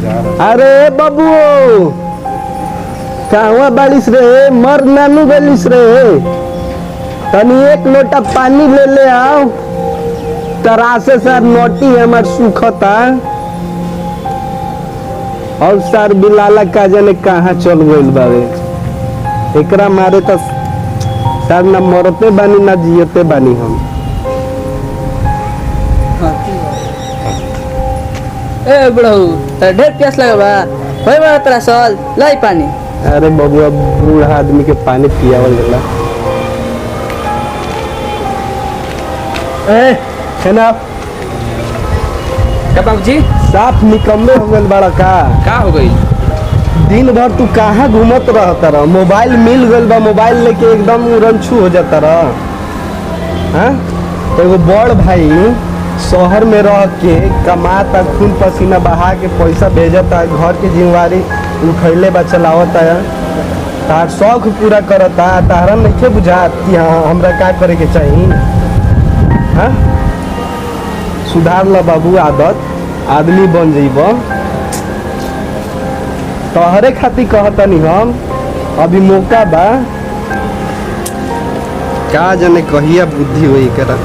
अरे बाबू कहवा बालिश रे मर नानू गलिस रे तनी एक लोटा पानी ले ले आओ तरासे सर नोटी हमार सुखता और सर बिलाला का जाने कहाँ चल गइल बावे एकरा मारे तो सर ना मरते बानी ना जियते बानी हम। ए बड़ऊ तेरा ढेर प्यास लगा बा होय बा तेरा सवाल लाई पानी। अरे बबुआ बूढ़ा आदमी के पानी पियावल जाला। ए खाना क्या बाबूजी साफ निकम्मे हो गइल बड़ा का हो गई? दिन भर तू कहाँ घूमत रहता रह मोबाइल मिल गइल बा मोबाइल लेके एकदम रंछू हो जाता रह। हाँ एगो बड़ भाई शहर में रह के कमाता खून पसीना बहा के पैसा भेजता घर की जिम्मेवारी उठैले बा चलावता तार शौक पूरा करता तारा नहीं बुझात कि हाँ हमरा का करे के चाहिए। हाँ सुधार ल बाबू आदत आदमी बन जइब तोहरे खातिर कहतनी हम अभी मौका बा का जाने कहिया बुद्धि होई करा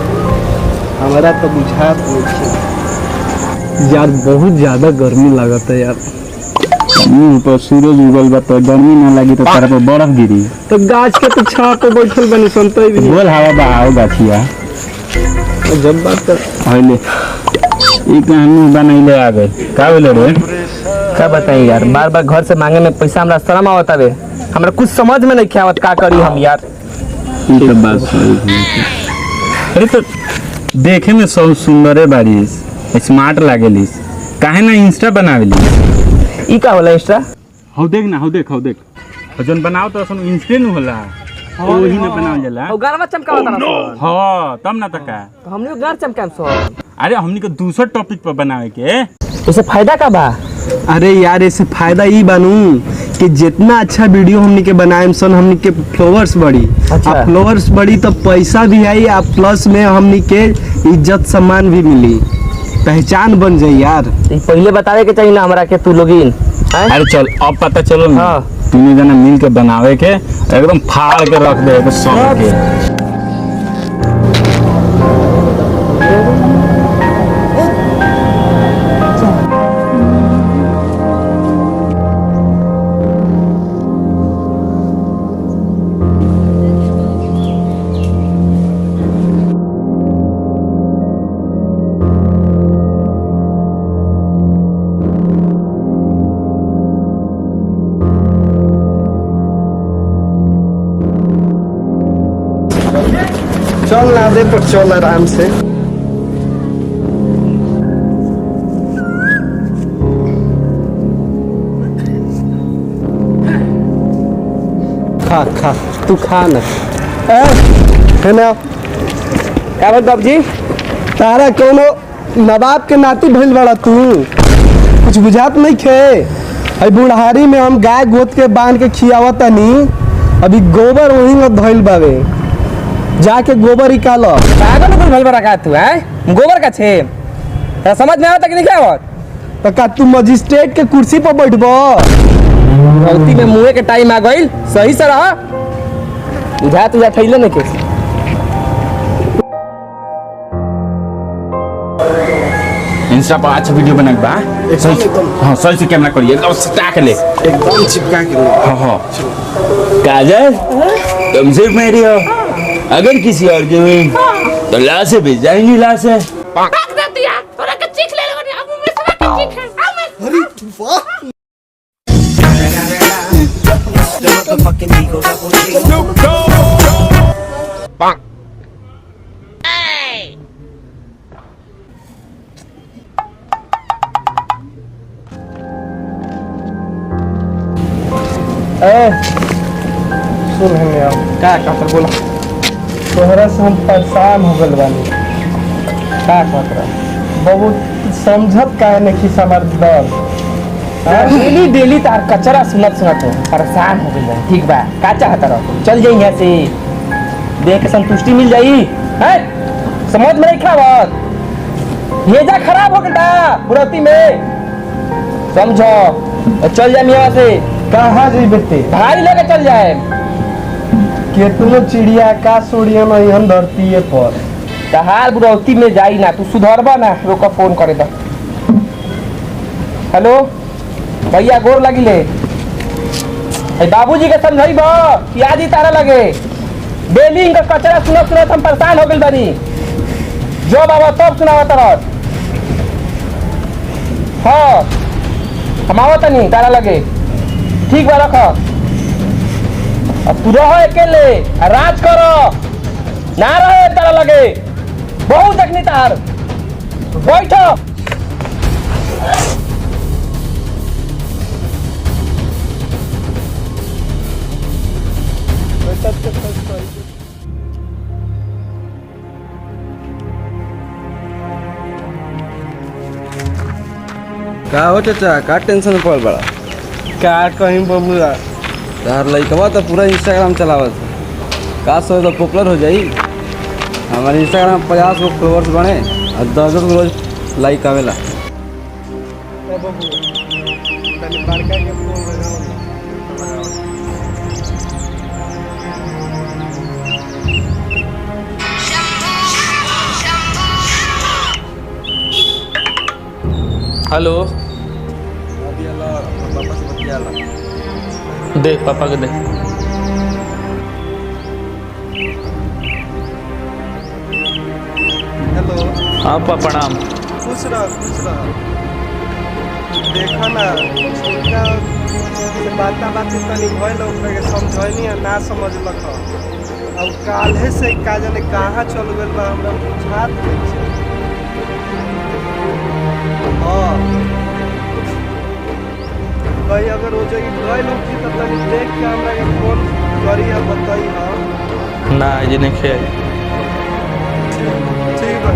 हमारा तो बुझात नहीं यार बहुत ज्यादा गर्मी लागत है यार। तो सूरज उगल बा तो गर्मी ना लगी तो तारा पे बर्फ गिरी तो गाछ के तो छाव पे बैठल बनी सुनते भी बोल हवा बा आओ गाछिया जब बात हइले ई कहानी बनैले आ गए का बोले रे क्या बताई यार बार बार घर से मांगे में पैसा हमरा शर्म आवत है हमरा कुछ समझ में नहीं आवत का करी हम यार। ई तो बात सही है। अरे तो देखे में सब सुंदर है बारिश स्मार्ट लागेलिस काहे ना इंस्टा बनावेली ई का होला इंस्टा? हो देख ना हो देख जन बनाओ तो असन इंस्टा न होला ओही में बनावल जाला ओ गाना चमकावत ना हां तब ना तका तो हमनी गार चमकाम सो। अरे हमनी को दूसरा टॉपिक पर बनावे के इससे फायदा का बा? अरे यार इससे फायदा ई बनू कि जितना अच्छा वीडियो हमनी के बनाएम सन हमनी के फ्लोवर्स बढ़ी। अच्छा। फ्लोवर्स बढ़ी तो पैसा भी आई आ प्लस में हमनी के इज्जत सम्मान भी मिली पहचान बन जाई यार। ई पहले बतावे के चाहिए ना हमरा के तू लोगिन। अरे चल अब पता चलो ना हाँ। तीनों जना मिल के बनावे के एकदम फाड़ के रख दे तो सब के चल ना दे पर चल आराम से। खा खा तू खा ना है ना क्या बात बाबूजी? तारा कोनो नवाब के नाती भइल बड़ा तू कुछ बुझात नहीं खे। अभी बुढ़ारी में हम गाय गोद के बांध के खियावत तनी अभी गोबर वही में धइल बावे जाके गोबर निकालो। पागल कुछ भल बरा का तू हैं गोबर का छे तेरा समझ में आवत कि नहीं आवत? तो का तू मजिस्ट्रेट के कुर्सी पर बैठबो? गलती में मुंह के टाइम आ गइल सही से रह बुझा तुझा थैले नहीं के। इंस्टा पर अच्छा वीडियो बना बा हां सही से कैमरा करिए एकदम स्टाक ले एकदम चिपका के हां काजल तुम सिर्फ मेरी हो अगर किसी और की हुई तो लाश से भेज जाएंगी लाश से भाग देती है तोरा के चीख ले लेगा अब मैं सब के चीख है अरे वाह सुन हमें आओ का कर बोला तोहरा से हम परेशान हो गल बानी का खतरा बहुत समझत काहे नहीं कि हमार दर्द डेली डेली तार कचरा सुनत हो परेशान हो गई ठीक बा का चाहत रहो चल जाई यहाँ से देख के संतुष्टि मिल जाई है समझ में नहीं खावत भेजा खराब हो गया बुरती में समझो और चल जाए यहाँ से। कहाँ जी बेटे? भारी लेके चल जाए। केतनो चिड़िया आकाश उड़िया नहीं धरती पर। तहार बुरौती में जाई ना, तू सुधरबा ना, रोका फोन करे दो। हेलो भैया गोर लगिले। बाबूजी के समझाइब कि आज ही तारा लगे डेली इनका कचरा सुनत सुनत हम परेशान हो गइल बानी। जो बाबा तब सुनावा तरत। हाँ हम आवत नहीं तारा लगे। ठीक बा रख। अब तू रहो अकेले राज करो ना रहे तारा लगे। बहुत देखनी तार बैठो। का हो चाचा का टेंशन में पड़ल बड़ा? का कहीं बबुआ तार लइकवा तो पूरा इंस्टाग्राम चलावत है। का सोच तो पॉपुलर हो जाई। हमारे इंस्टाग्राम 50 गो फॉलोअर्स बने और 10 गो रोज लाइक आवेला। बबू तनी बड़का के फोन लगाओ। हेलो पापा से बतियाला। दे पापा के दे। हेलो हाँ पापा प्रणाम। खुश रह खुश रह। देखा ना छोटा से बाता बाती तनी भइल ओकरा के समझैनी ना समझलक। अब काल्हे से का जाने कहाँ चल गेल बा हमरा बुझात नहीं छै। हाँ भाई अगर हो जाएगी गइल होती तो तनी देख के हमरा के फोन करी या बताई। हाँ ना जी नहीं खे। ठीक बा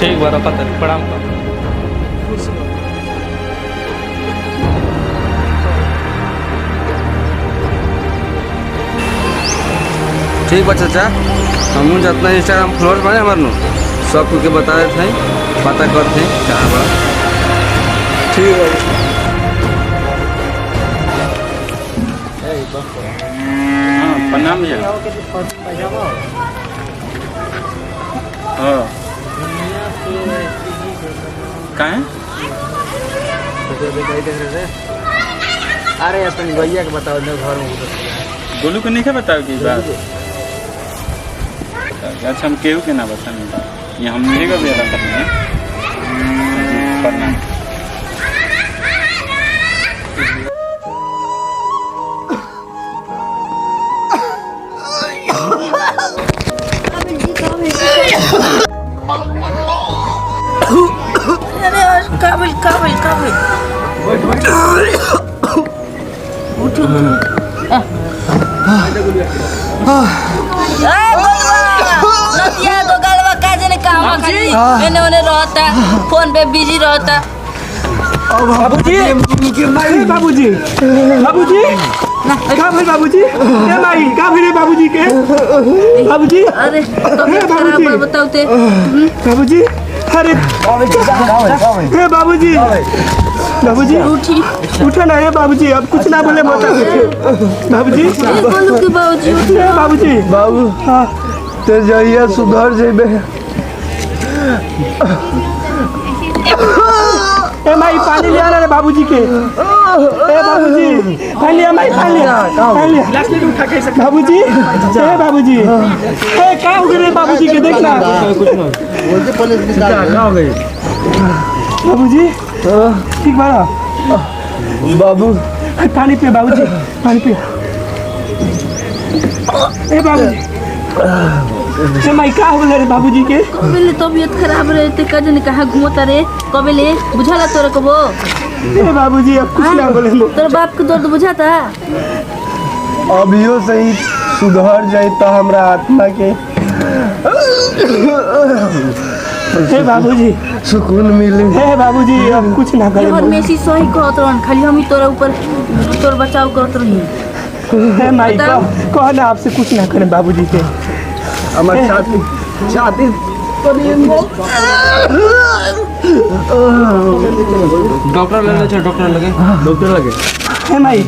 ठीक बा रखा तनी प्रणाम कर। खुश रह। ठीक बा चाचा हम जितना इंस्टाग्राम फॉलोअर्स बने हमारे नु सब कुछ के बता देते हैं, पता करते हैं कहाँ बा। ठीक है हाँ प्रणाम भैया। हाँ काहे? अरे अपन भैया के बताओ घर में गोलू को नहीं बताओ की बात। अच्छा हम केहू के ना बताएंगे, ये हम नहीं का भी अदा करते हैं। प्रणाम। काबिल काबिल काबिल नदिया तो गलवा का जने काम खाली मैंने उन्हें रहता फोन पे बिजी रहता। बाबूजी बाबूजी बाबूजी का भाई बाबूजी ए माई का भाई बाबूजी के बाबूजी। अरे तो बताओ ते बाबूजी। अरे हे बाबूजी बाबूजी उठी उठो ना। हे बाबूजी अब कुछ ना बोले मत बाबूजी। बोलू के बाबूजी हे बाबूजी बाबू हाँ ते जहिया सुधर जेबे। ए माई पानी ले आना रे बाबूजी के। ए बाबूजी पानी ले माई पानी ले लास्ट में उठा के बाबूजी। ए बाबूजी ए का हो गए बाबूजी के देखना कुछ ना बोलते पुलिस क्या हो गई बाबूजी। ठीक बारा बाबू पानी पिए बाबूजी पानी पिए। ए बाबूजी ए माई का हो गए रे बाबूजी के? कबेले तबीयत खराब रहे ते कजन कहाँ घूमता रे कबेले बुझाला तोरा कबो? ए बाबूजी अब कुछ ना बोले तोर बाप के दर्द बुझाता? अभियो सही सुधर जाए तो हमरा आत्मा के हे बाबूजी सुकून मिले। हे बाबूजी अब कुछ ना करे। हर मेसी सही कहत रहन खाली हम ही तोरा ऊपर तोर बचाव करत रही। हे माई कह ना आपसे कुछ ना करे बाबूजी के। हमार छाती छाती डॉक्टर लगे डॉक्टर लगे हे माई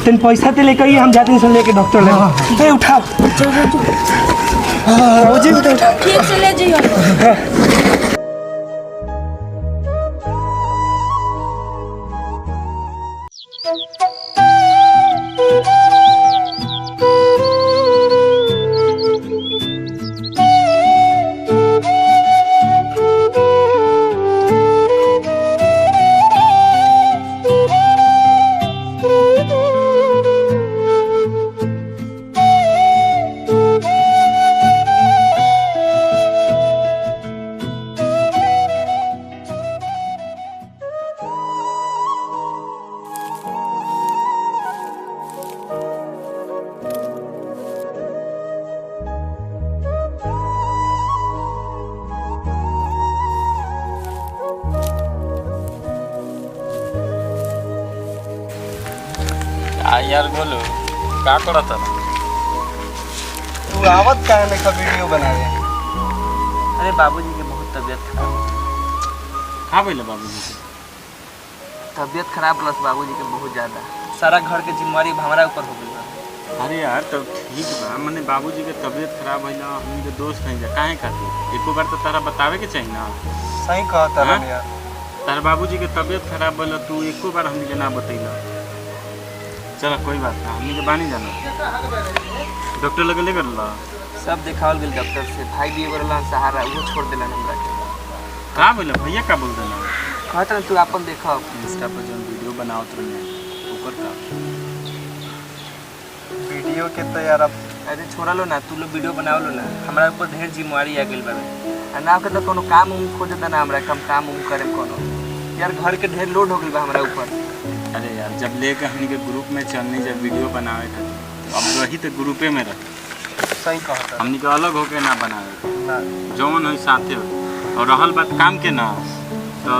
तेन पैसा ते लेके ही हम जाते हैं लेके डॉक्टर ले उठाओ बाबूजी ठीक से ले जाइयो। यार बोलो का करत है तू आवत काहे नहीं का वीडियो बनावे? अरे बाबूजी के बहुत तबीयत खराब का भइल बाबूजी के? तबीयत खराब प्लस बाबूजी के बहुत ज़्यादा सारा घर के जिम्मेवारी हमारा ऊपर हो गई बा। अरे यार तब ठीक बा, मने बाबूजी के तबीयत खराब भइल, हमनी के दोस्त नहीं जा काहे खातिर? एको बार तो तारा बतावे के चाहिए ना। सही कहता हाँ? यार। तार बाबूजी के तबीयत खराब भइल, तू एको बार हमनी के ना बतैला। चलो कोई बात ना, हमनी के बानी जाना डॉक्टर लगे ले गल सब दिखावल गई डॉक्टर से, भाई भी एगो रहलन सहारा वो छोड़ दिलन हमरा के। का भइल भैया का बोल देना? कहत रहे तू अपन देखो इंस्टा पर जो वीडियो बनावत रहे ओकर का वीडियो के तो यार अब अरे छोड़ा लो ना, तू लोग वीडियो बनाव लो ना, हमारा ऊपर ढेर जिम्मेवारी आ गई बाबे। आ ना के तो कोनो काम उम खोजता ना हमरा, कम काम उम करे कोनो यार, घर के ढेर लोड हो गई बा हमरा ऊपर। अरे यार जब लेके हमनी के ग्रुप में चलनी जब वीडियो बनावे खातिर, तो अब वही तो ग्रुपे में रह, सही कहता हमनी के अलग होके ना बनावे ना। जौन हो साथे हो। और रहल बात काम के ना, तो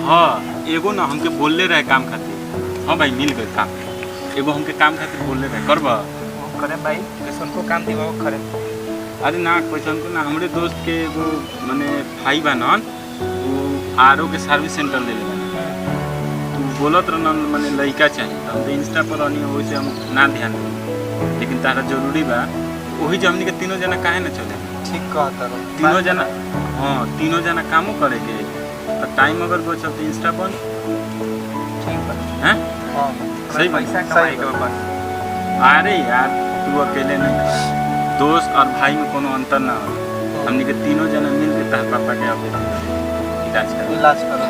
हाँ एगो ना हमके बोलले रहे काम खातिर, हाँ भाई मिल गए काम, एगो हमके काम खातिर बोलले रहे करबा करे भाई कैसन को काम दिवा करे। अरे ना क्वेश्चन को ना, हमरे दोस्त के एगो माने भाई बा नन, वो आरओ के सर्विस सेंटर ले लेना, तू बोलत रहन माने लड़का चाहिए, तो हम तो इंस्टा पर रहनी वैसे हम ना ध्यान दें, लेकिन तारा जरूरी बा वही जो हमनी के तीनों जना काहे ना चले। ठीक कहता तीनों जना, हाँ तीनों जना कामो करे के, और टाइम अगर बचल तो इंस्टा बन ठीक बा हैं हाँ सही बात। पैसा कमाई के बस। अरे यार तू अकेले नहीं, दोस्त और भाई में कोनो अंतर ना हो, हमनी के तीनों जना मिल के तार पापा के अब इलाज करो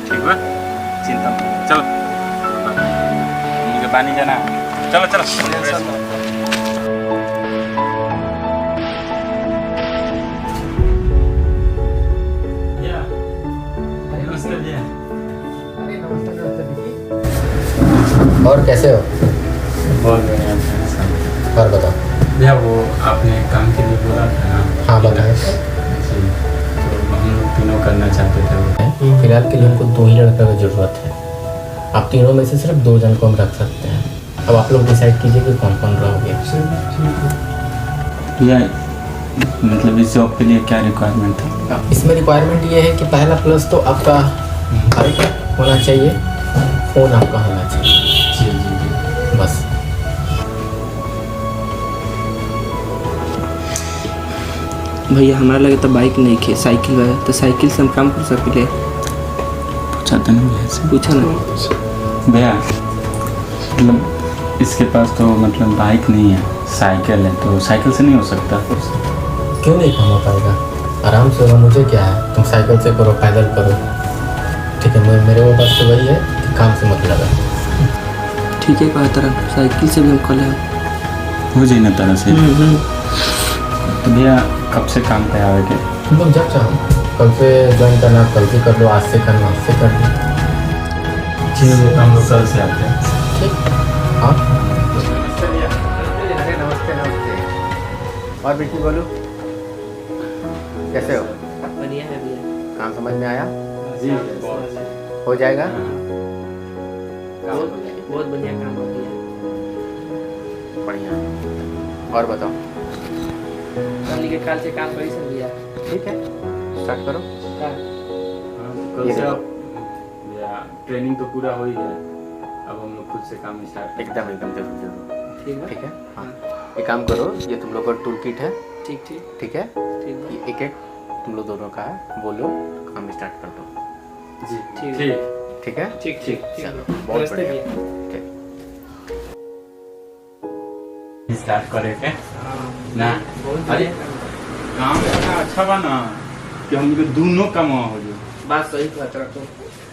ठीक बा, चिंता मत चलो हमनी के बानी जाना, चलो चलो और कैसे हो? बहुत बढ़िया और बताओ। भैया वो आपने काम के लिए बोला था ना? हाँ बताएं। जी, तो हम लोग तीनों करना चाहते थे वो। फिलहाल के लिए हमको 2 ही लड़का की ज़रूरत है। आप तीनों में से सिर्फ 2 जन को हम रख सकते हैं। अब आप लोग डिसाइड कीजिए कि कौन कौन रहोगे। भैया मतलब इस जॉब के लिए क्या रिक्वायरमेंट था? इसमें रिक्वायरमेंट ये है कि पहला प्लस तो आपका बाइक होना चाहिए, फ़ोन आपका होना चाहिए, जी जी जी बस। भैया हमारा लगे तो बाइक नहीं खे, साइकिल है, तो साइकिल से हम काम कर सकिले। पूछा तो नहीं भैया से? पूछा ना भैया मतलब इसके पास तो मतलब बाइक नहीं है, साइकिल है, तो साइकिल से नहीं हो सकता? क्यों नहीं काम हो पाएगा? आराम से होगा, मुझे क्या है, तुम साइकिल से करो, पैदल करो, ठीक है। मेरे वो बात तो वही है कि काम से मतलब है। ठीक है कहा तरह साइकिल से भी हम कल हो जाए ना तरह से। तो भैया कब से काम पे आवेंगे? तुम लोग जब चाहो, कल से ज्वाइन करना कल से कर लो, आज से करना आज से कर लो। ठीक है हम लोग कल से आते हैं। ठीक हाँ। अरे नमस्ते नमस्ते। और बेटी बोलो कैसे हो? बढ़िया है भैया। काम समझ में आया? जी हो जाएगा? बहुत बढ़िया काम हो गया। बढ़िया। और बताओ हमनी के काल से काम करी सन भैया। ठीक है, स्टार्ट करो। कल से ट्रेनिंग तो पूरा हो ही गया, अब हम लोग खुद से काम स्टार्ट। एकदम एकदम जरूर जरूर। ठीक है। ठीक है, हाँ एक काम करो, ये तुम लोग का टूल किट है। ठीक ठीक ठीक है, ठीक है। ये एक एक तुम लोग दोनों का है, बोलो काम स्टार्ट कर दो। जी ठीक ठीक ठीक है, ठीक ठीक ठीक। चलो बहुत नमस्ते बढ़िया। भैया। ठीक, स्टार्ट करे के ना। बहुत अरे बढ़िया। काम इतना अच्छा बा ना कि हम लोग दोनों काम हो जाए। बात सही कहत रखो।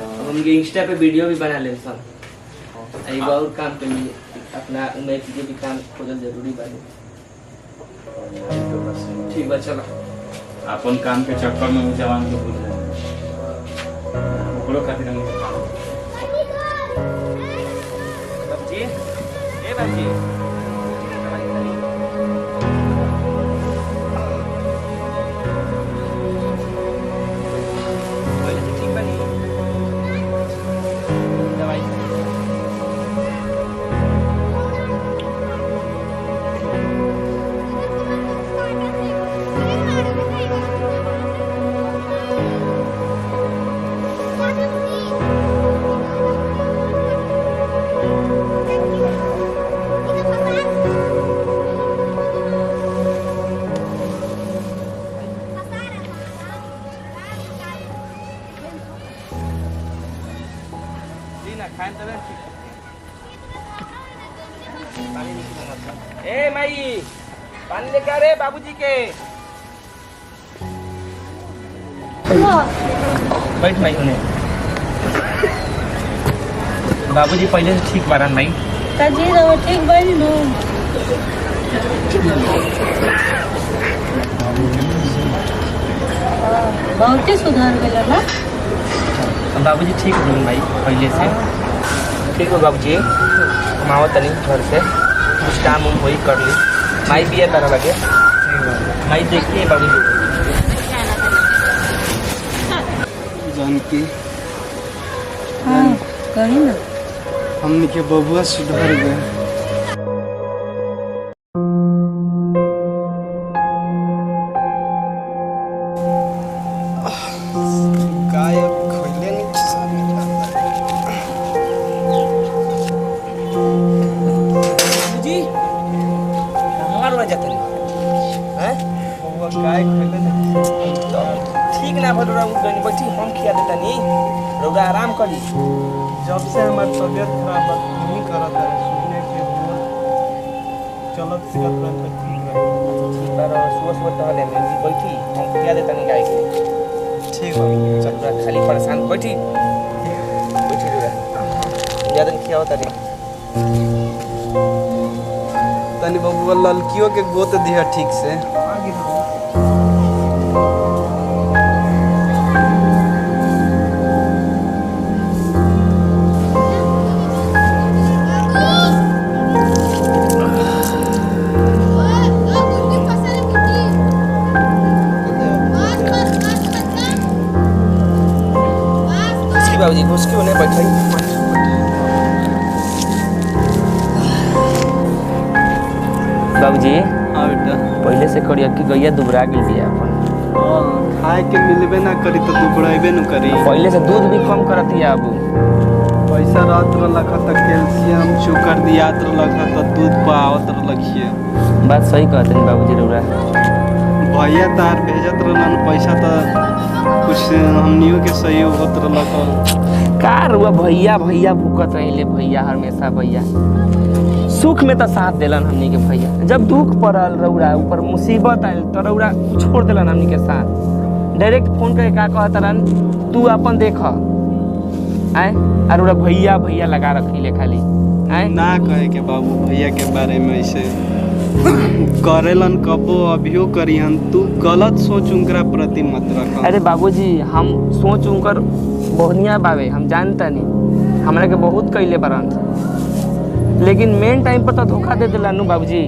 अब हम इंस्टा पे वीडियो भी बना ले सन। आई और काम के लिए अपना उन्हें के भी काम खोजल जरूरी बा। ठीक बा, चलो। अपन काम के चक्कर में वो जवान को भूल जाए, ओकरो खातिर हम काम। बाबूजी, ए बाबूजी। पहले से ठीक बनी दवाई। ए माई, पानी लेके आ रे बाबूजी के। बैठ माई होने। बाबूजी पहले से ठीक बारन माई। जी रहो ठीक बनी नो। बहुत ही सुधार गया ना। बाबूजी ठीक हो भाई पहले से। ठीक हो बाबूजी, हम आओ तनी घर से, कुछ काम उम वही कर ली। माई भी है तरह लगे। माई देखिए बाबूजी। जानकी हाँ कही ना। हमने के बबुआ सुधर गए। ठीक ना भर बैठी हम खिया देता नहीं रौदा आराम करी। जब से हमारी तबीयत खराब है नहीं करता है, सुनने के बोल चलत सिगत रहता ठीक है। ठीक बार सुबह सुबह टहले में जी बैठी हम खिया देता नहीं गाय के। ठीक है, चल रहा खाली परेशान बैठी बैठी रहा ज्यादा खिया होता नहीं। तनी बबुआ ललकियों के गोत दिया ठीक से। बाबूजी घुस के उन्हें बैठाई। बाबूजी हाँ बेटा, पहले से करिया कि गैया दुबरा गई बिया अपन। खाए के मिलबे ना करी तो तू बढ़ेबे न करी। पहले से दूध भी कम करती है अब। पैसा रहत रहलक त कैल्शियम शुगर दियात रहलक त दूध पावत रहलखिए। बात सही कहते हैं बाबूजी रौरा। भैया तार भेजत रहलन पैसा त कुछ हमनियों के सहयोग होत रहलक। का रुआ भैया भैया भूकत रहिले भैया हमेशा भैया। सुख में तो साथ देलन हमनी के भैया, जब दुख पड़ल रौरा ऊपर मुसीबत आयल तो रौरा छोड़ देलन हमनी के साथ। डायरेक्ट फोन करके का कहत रहन तू अपन देख आए और रौरा भैया भैया लगा रखिले खाली आए। ना कहे के बाबू भैया के बारे में ऐसे करेलन कबो अभियो करिहन। तू गलत सोच उनकरा प्रति मत रख। अरे बाबूजी हम सोच उनकर बढ़िया बावे, हम जानता नहीं हमरा के बहुत कैले बरन, लेकिन मेन टाइम पर तो धोखा दे दिला नु बाबूजी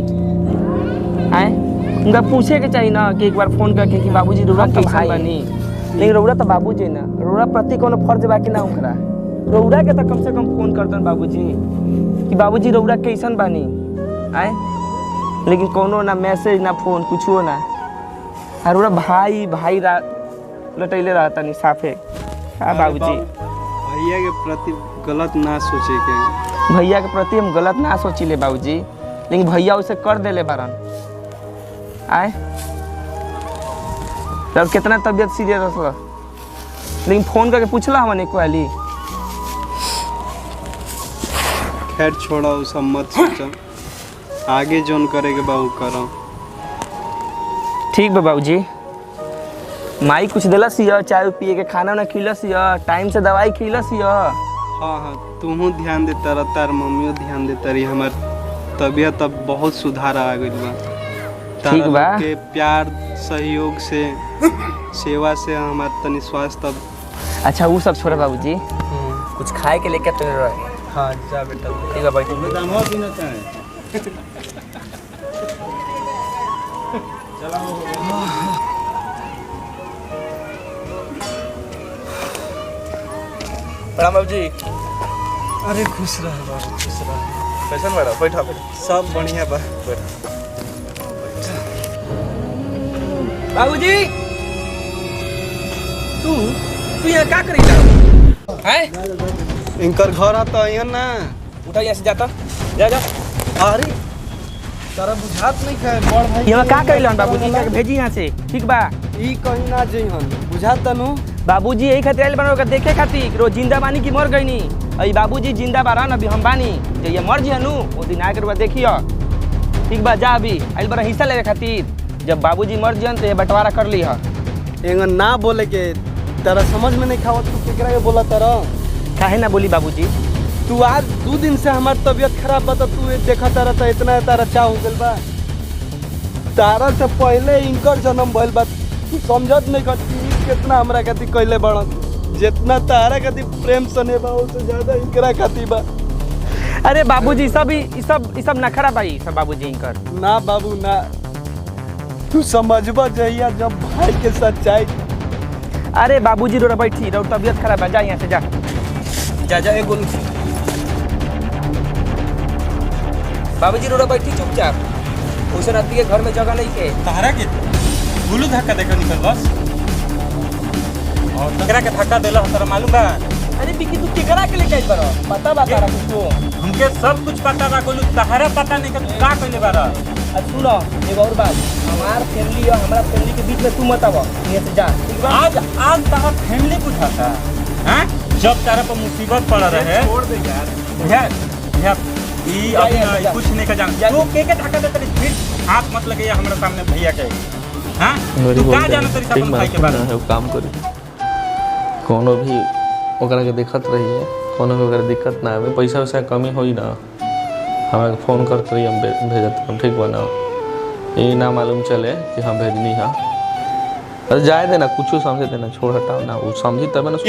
आए। उनका पूछे के चाहिए ना कि एक बार फोन करके कि बाबूजी रौरा कैसे बनी। लेकिन रौरा तो बाबूजी ना, रौरा प्रति कोनो फर्ज बाकी ना उनकरा। रौरा के तो कम से कम फोन करतन बाबूजी कि बाबूजी रौरा कैसन बानी आए, लेकिन कोनो ना मैसेज ना फोन कुछो ना अरे भाई भाई लटैले रहता नहीं साफे हाँ बाबूजी। भैया के प्रति गलत ना सोचे के। भैया के प्रति हम गलत ना सोचिले बाबूजी, लेकिन भैया उसे कर देले बारन। आए तब कितना तबीयत सीरियस रहा, लेकिन फोन करके पूछला हमने को आली। खैर छोड़ा वो सब मत सोचा, आगे जोन करे के बाबू करो। ठीक बा बाबूजी। माई कुछ दिलस या चाय पिए के, खाना ना खिलस या, टाइम से दवाई खिलस या। हाँ हाँ तुमहू ध्यान देता रह, तार मम्मियों ध्यान देता रही। हमार तबीयत अब बहुत सुधार आ गई बा। ठीक बा के प्यार सहयोग से सेवा से हमार तनी स्वास्थ्य अब। अच्छा वो सब छोड़ा बाबूजी, कुछ खाए के लेके तो रहे। हाँ जा बेटा। ठीक है भाई। प्रणाम बाबूजी। अरे खुश रह बाबू, खुश रह। कैसन बड़ा? बैठा बैठा। सब बढ़िया बा। बाबूजी तू यहाँ क्या करी है? इनकर घर आता है ना। उठा यहाँ से जाता जा जा। अरे तारा बुझात नहीं है बड़ भाई। यहाँ क्या करी बाबूजी के भेजी यहाँ से। ठीक बा ई कहीं ना जइहन, बुझात तनु। बाबूजी यही खातिर आइल बनो देखे खातिर रोज जिंदा बानी की मर गईनी। अई बाबूजी जिंदा बारन, अभी हम बानी। जब ये मर जिहनु वो दिन आकर बा देखियो। ठीक बा जा, अभी आइल बड़ा हिस्सा लेवे खातिर। जब बाबूजी मर जिहन तो ये बंटवारा कर ली है। एंगन ना बोले के तारा समझ में नहीं खावत। तू केकरा के बोला तारा? काहे ना बोली बाबूजी? तू आज 2 दिन से हमार तबीयत खराब बा, तो तू देखा तारा तो इतना तारा चाह हो गइल बा। तारा से पहले इनकर जन्म भइल बा। तू समझत नहीं कर कितना हमरा खातिर कइले बड़न। जितना तारा खातिर प्रेम सने बा उससे ज्यादा इनकरा खातिर बा। अरे बाबूजी सब नखरा भाई सब बाबूजी इनकर। ना बाबू ना, तू समझबा जहिया जब भाई के सच्चाई। अरे बाबूजी रो बैठी रो, तबीयत खराब है, जा यहाँ से जा जा जा। एक बाबूजी रो बैठी चुपचाप। उसे रात के घर में जगह नहीं के। तारा के गुलू धक्का देकर निकल बस। और केकरा के धक्का देला तोरा मालूम बा? अरे बिकी तू केकरा के लेके आइल बारो? पता बा तारा कुछो? हमके सब कुछ पता बा। गुलू तहरा पता नहीं कि का कइले बारा। अब सुनो एक और बात, हमार फैमिली और हमारा फैमिली के बीच में तू मत आवा। यहाँ से जा। आज तारा फैमिली पूछाता हैं? जब तारा पर मुसीबत पड़ रहे छोड़ दे यार। भैया ई अभी ना कुछ नहीं का जान। तू के धक्का देते फिर हाथ मत लगे हमरा सामने भैया के। हां तू का जान तेरी अपन भाई के बारे में? काम करी कोनो भी ओकरा के देखत रही है, कोनो भी ओकरा दिक्कत ना आवे। पैसा वैसा कमी होई ना हमरा फोन करते रही, हम भेजत हम। ठीक बना ये ना मालूम चले कि हम भेजनी है। अरे जाए देना, कुछ समझे देना, छोड़ हटाओ ना। वो समझी तब ना सोच।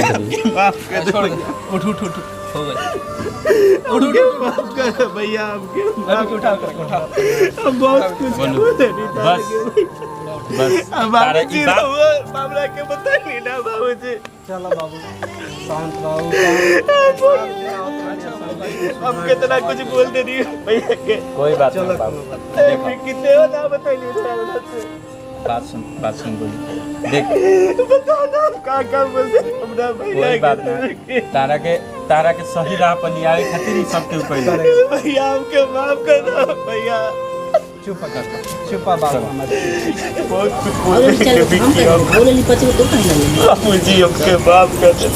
माफ कर दो। उठ उठ उठ हो गई। उठ माफ कर भैया, आपके उठा अब बहुत कुछ बस तारा की बात मामला के बताइए ना बाबूजी। चलो बाबू शांत रहो। अब कितना कुछ बोल दे रही है भैया के। कोई बात नहीं बाबू। कितने हो ना बताइए। बात सुन बोली देख। बताओ ना का बोलते हमरा भैया। कोई बात नहीं, तारा के सही राह पर लियावे खातिर ही सब के ऊपर। भैया हमके माफ कर दो भैया। चुप कर, चुप बाबू। बहुत कुछ बोल के बिकी अब बोलली पछि तो कहला बाबूजी हमके माफ कर दो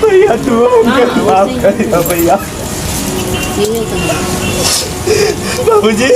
भैया। तू हमके माफ कर दो भैया। बाबूजी